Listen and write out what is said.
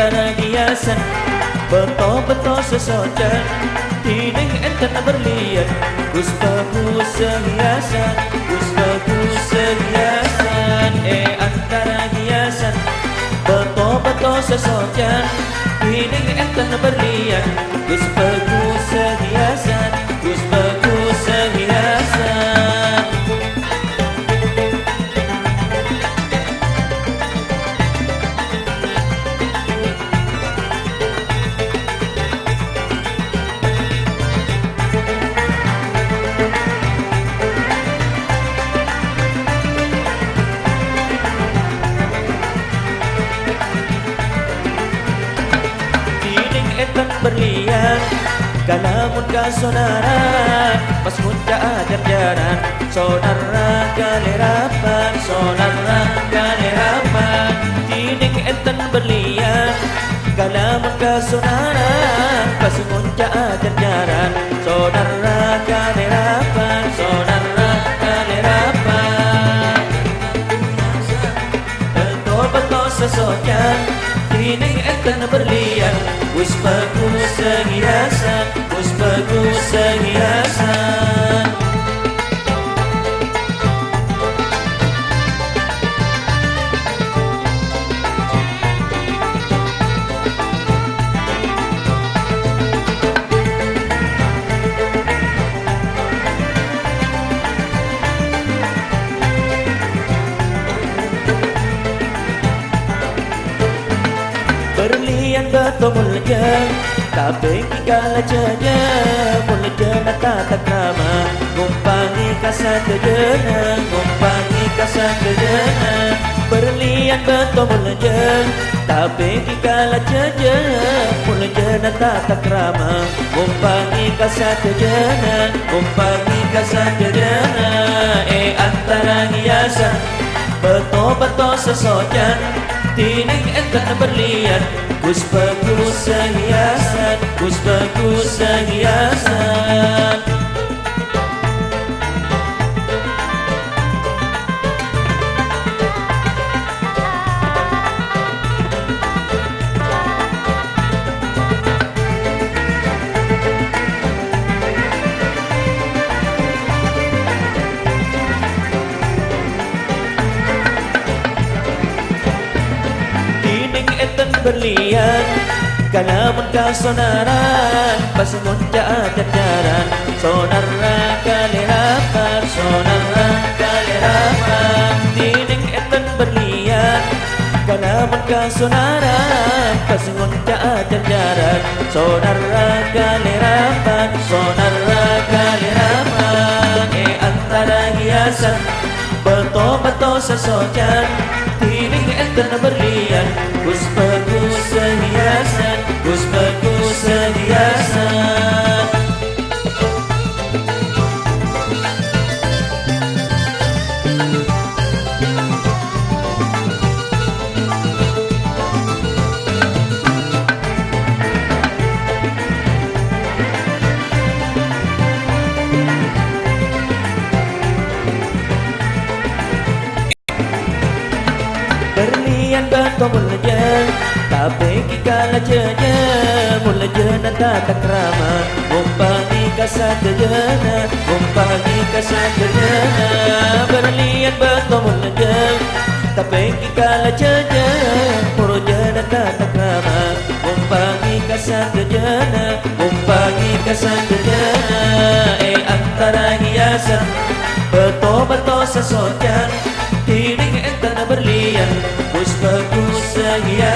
antara hiasan, betul-betul sesojan, dinding enten berlian, bagus sehiasan, bagus sehiasan. Antara hiasan, betul-betul sesojan, dinding enten berlian, bagus sehiasan, bagus sehiasan. Etan berlian, kalamun ka sonara, pas munca ajar-jaran, sonara kalerapan, sonara kalerapan. Dinding etan berlian, kalamun ka sonara, pas munca ajar-jaran, sonara kalerapan, sonara kalerapan. Betul-betul sesojan, dinding etan berlian, bagus sehiasan, bagus sehiasan. Berlian betul mulja, tapi kala jaja, mulja mata tak nama, ngumpangi kasar kejana, ngumpangi kasar kejana. Berlian betul mulja, tapi kala jaja, mulja mata tak nama, ngumpangi kasar kejana, ngumpangi kasar kejana. Antara hiasan, betul-betul sesojan, dinding enten berlian, bagus sehiasan, bagus sehiasan. Etan berlian, kalamun ka sonaran, pas munca ajar-jaran, sonara kalerapan, sonara kalerapan. Dinding etan berlian, kalamun ka sonaran, pas munca ajar-jaran, sonara kalerapan, sonara kalerapan. Antara hiasan, betul-betul sesojan, dinding enten berlian, bagus sehiasan, bagus sehiasan. Berlian betul mulja, tapi kala jaja, mulja nata tak rama, ngumpangi kasar kejana, ngumpangi kasar kejana. Berlian betul mulja, tapi kala jaja, mulja nata tak rama, ngumpangi kasar kejana, ngumpangi kasar kejana. Antara hiasan, betul-betul sesojan, dinding enten berlian, bagus sehiasan.